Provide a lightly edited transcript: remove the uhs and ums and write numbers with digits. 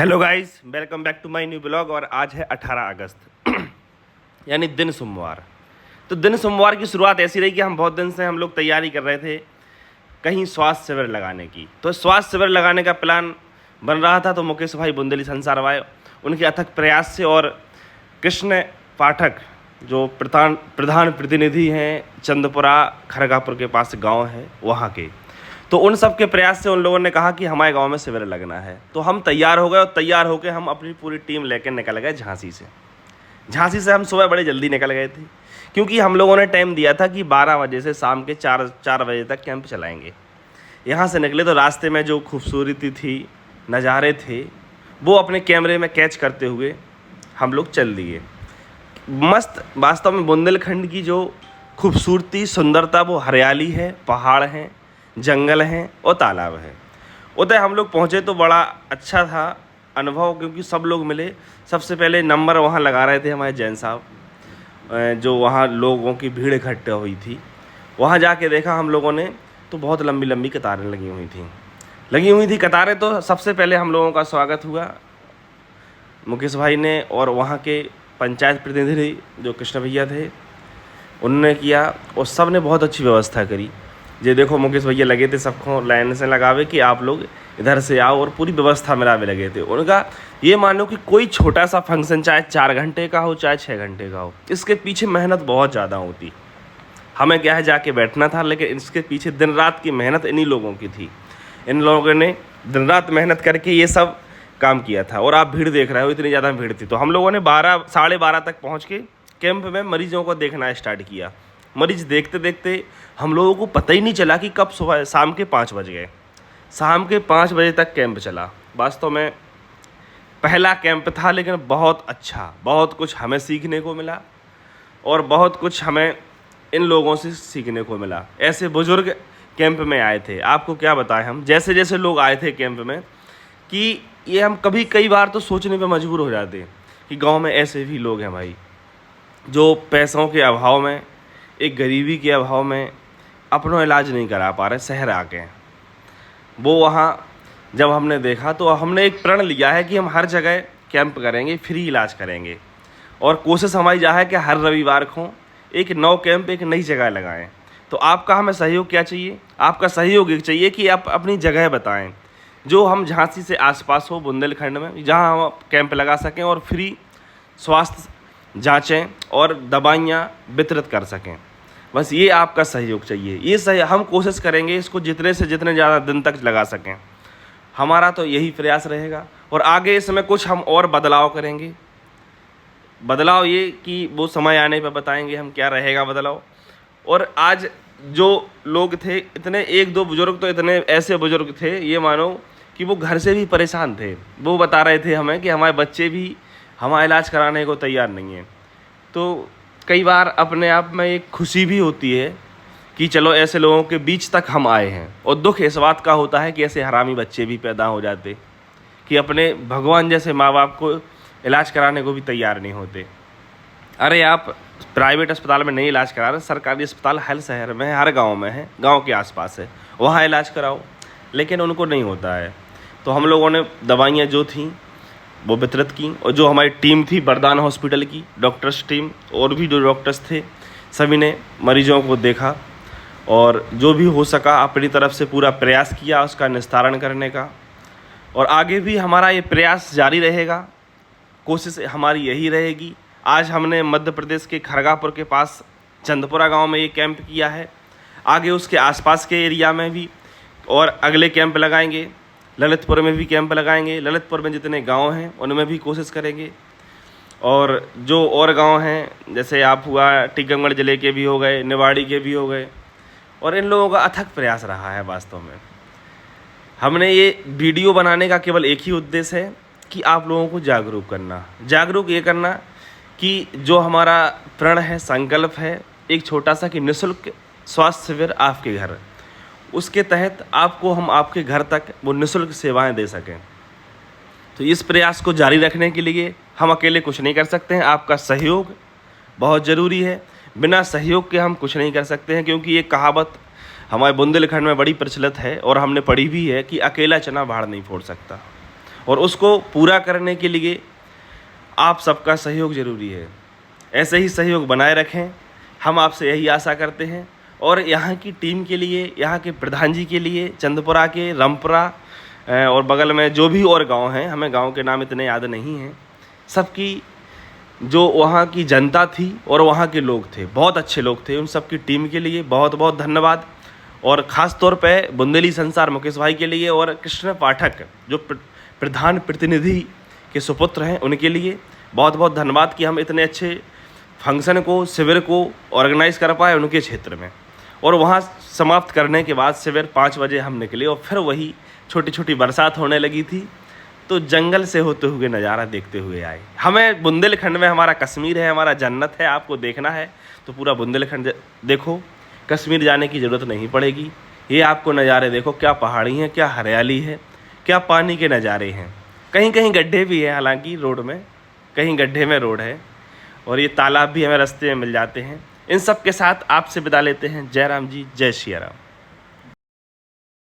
Hello guys, welcome back to my new blog. और आज है 18 अगस्त यानी दिन सोमवार। तो दिन सोमवार की शुरुआत ऐसी रही कि हम बहुत दिन से हम लोग तैयारी कर रहे थे कहीं स्वास्थ्य शिविर लगाने की। तो स्वास्थ्य शिविर लगाने का प्लान बन रहा था। तो मुकेश भाई बुंदेली संसार भाई उनके अथक प्रयास से और कृष्ण पाठक जो प्रधान प्रतिनिधि हैं चंदपुरा खरगापुर के पास गांव है वहाँ के, तो उन सब के प्रयास से उन लोगों ने कहा कि हमारे गांव में शिविर लगना है। तो हम तैयार हो गए और तैयार होकर हम अपनी पूरी टीम लेकर निकल गए झांसी से हम सुबह बड़े जल्दी निकल गए थे, क्योंकि हम लोगों ने टाइम दिया था कि 12 बजे से शाम के 4 बजे तक कैंप चलाएंगे। यहाँ से निकले तो रास्ते में जो खूबसूरती थी, नज़ारे थे, वो अपने कैमरे में कैच करते हुए हम लोग चल दिए। मस्त वास्तव में बुंदेलखंड की जो खूबसूरती सुंदरता वो हरियाली है, पहाड़ हैं, जंगल हैं और तालाब है। उधर हम लोग पहुँचे तो बड़ा अच्छा था अनुभव, क्योंकि सब लोग मिले। सबसे पहले नंबर वहाँ लगा रहे थे हमारे जैन साहब, जो वहाँ लोगों की भीड़ इकट्ठा हुई थी। वहाँ जाके देखा हम लोगों ने तो बहुत लंबी लंबी कतारें लगी हुई थी कतारें। तो सबसे पहले हम लोगों का स्वागत हुआ मुकेश भाई ने, और वहाँ के पंचायत प्रतिनिधि जो कृष्ण भैया थे उन्होंने किया, और सब ने बहुत अच्छी व्यवस्था करी। ये देखो मुकेश भैया लगे थे सबको लाइन से लगावे कि आप लोग इधर से आओ, और पूरी व्यवस्था में लगे थे। उनका ये मानो कि कोई छोटा सा फंक्शन चाहे 4 घंटे का हो चाहे 6 घंटे का हो, इसके पीछे मेहनत बहुत ज़्यादा होती। हमें क्या है जाके बैठना था, लेकिन इसके पीछे दिन रात की मेहनत इन्हीं लोगों की थी। इन लोगों ने दिन रात मेहनत करके ये सब काम किया था। और आप भीड़ देख रहे हो, इतनी ज़्यादा भीड़ थी। तो हम लोगों ने 12-12:30 तक पहुँच के कैंप में मरीजों को देखना स्टार्ट किया। मरीज देखते देखते हम लोगों को पता ही नहीं चला कि कब सुबह शाम के 5 बज गए। शाम के 5 बजे तक कैंप चला। वास्तव में पहला कैंप था, लेकिन बहुत अच्छा, बहुत कुछ हमें सीखने को मिला और बहुत कुछ हमें इन लोगों से सीखने को मिला। ऐसे बुजुर्ग कैंप में आए थे, आपको क्या बताएं, हम जैसे जैसे लोग आए थे कैंप में कि ये हम कई बार तो सोचने पे मजबूर हो जाते कि गांव में ऐसे भी लोग हैं भाई, जो पैसों के अभाव में, एक गरीबी के अभाव में अपना इलाज नहीं करा पा रहे, शहर आ गए। वो वहाँ जब हमने देखा तो हमने एक प्रण लिया है कि हम हर जगह कैंप करेंगे, फ्री इलाज करेंगे। और कोशिश हमारी जा है कि हर रविवार को एक नौ कैंप एक नई जगह लगाएं। तो आपका हमें सहयोग क्या चाहिए? आपका सहयोग एक चाहिए कि आप अपनी जगह बताएं जो हम झांसी से आसपास हो, बुंदेलखंड में, जहाँ हम कैंप लगा सकें और फ्री स्वास्थ्य जाँचें और दवाइयाँ वितरित कर सकें। बस ये आपका सहयोग चाहिए। ये सही हम कोशिश करेंगे इसको जितने से जितने ज़्यादा दिन तक लगा सकें। हमारा तो यही प्रयास रहेगा। और आगे इसमें कुछ हम और बदलाव करेंगे। बदलाव ये कि वो समय आने पर बताएंगे हम क्या रहेगा बदलाव। और आज जो लोग थे, इतने 1-2 बुजुर्ग तो इतने ऐसे बुजुर्ग थे, ये मानो कि वो घर से भी परेशान थे। वो बता रहे थे हमें कि हमारे बच्चे भी हमारा इलाज कराने को तैयार नहीं है। तो कई बार अपने आप में एक खुशी भी होती है कि चलो ऐसे लोगों के बीच तक हम आए हैं। और दुख इस बात का होता है कि ऐसे हरामी बच्चे भी पैदा हो जाते कि अपने भगवान जैसे माँ बाप को इलाज कराने को भी तैयार नहीं होते। अरे आप प्राइवेट अस्पताल में नहीं इलाज करा रहे, सरकारी अस्पताल हर शहर में है, हर गाँव में है, गाँव के आसपास है, वहाँ इलाज कराओ, लेकिन उनको नहीं होता है। तो हम लोगों ने दवाइयाँ जो थीं वो वितरित की, और जो हमारी टीम थी वरदान हॉस्पिटल की डॉक्टर्स टीम और भी जो डॉक्टर्स थे, सभी ने मरीजों को देखा और जो भी हो सका अपनी तरफ से पूरा प्रयास किया उसका निस्तारण करने का। और आगे भी हमारा ये प्रयास जारी रहेगा, कोशिश हमारी यही रहेगी। आज हमने मध्य प्रदेश के खरगापुर के पास चंदपुरा गांव में ये कैंप किया है, आगे उसके आसपास के एरिया में भी और अगले कैंप लगाएंगे। ललितपुर में भी कैंप लगाएंगे, ललितपुर में जितने गांव हैं उनमें भी कोशिश करेंगे। और जो और गांव हैं जैसे आप हुआ टीकमगढ़ ज़िले के भी हो गए, निवाड़ी के भी हो गए, और इन लोगों का अथक प्रयास रहा है। वास्तव में हमने ये वीडियो बनाने का केवल एक ही उद्देश्य है कि आप लोगों को जागरूक ये करना कि जो हमारा प्रण है, संकल्प है, एक छोटा सा कि निःशुल्क स्वास्थ्य शिविर आपके घर, उसके तहत आपको हम आपके घर तक वो निःशुल्क सेवाएं दे सकें। तो इस प्रयास को जारी रखने के लिए हम अकेले कुछ नहीं कर सकते हैं, आपका सहयोग बहुत ज़रूरी है। बिना सहयोग के हम कुछ नहीं कर सकते हैं, क्योंकि ये कहावत हमारे बुंदेलखंड में बड़ी प्रचलित है और हमने पढ़ी भी है कि अकेला चना भाड़ नहीं फोड़ सकता। और उसको पूरा करने के लिए आप सबका सहयोग ज़रूरी है। ऐसे ही सहयोग बनाए रखें, हम आपसे यही आशा करते हैं। और यहाँ की टीम के लिए, यहाँ के प्रधान जी के लिए, चंदपुरा के, रामपुरा और बगल में जो भी और गांव हैं, हमें गांव के नाम इतने याद नहीं हैं, सबकी जो वहाँ की जनता थी और वहाँ के लोग थे, बहुत अच्छे लोग थे, उन सब की टीम के लिए बहुत बहुत धन्यवाद। और ख़ास तौर पे बुंदेली संसार मुकेश भाई के लिए और कृष्ण पाठक जो प्रधान प्रतिनिधि के सुपुत्र हैं, उनके लिए बहुत बहुत धन्यवाद कि हम इतने अच्छे फंक्शन को, शिविर को ऑर्गेनाइज़ कर पाए उनके क्षेत्र में। और वहाँ समाप्त करने के बाद शिविर 5 बजे हम निकले और फिर वही छोटी छोटी बरसात होने लगी थी, तो जंगल से होते हुए नज़ारा देखते हुए आए। हमें बुंदेलखंड में, हमारा कश्मीर है, हमारा जन्नत है, आपको देखना है तो पूरा बुंदेलखंड देखो, कश्मीर जाने की ज़रूरत नहीं पड़ेगी। ये आपको नज़ारे देखो, क्या पहाड़ी हैं, क्या हरियाली है, क्या पानी के नज़ारे हैं। कहीं कहीं गड्ढे भी हैं, हालांकि रोड में कहीं गड्ढे में रोड है, और ये तालाब भी हमें रास्ते में मिल जाते हैं। इन सब के साथ आपसे विदा लेते हैं। जय राम जी, जय सिया राम।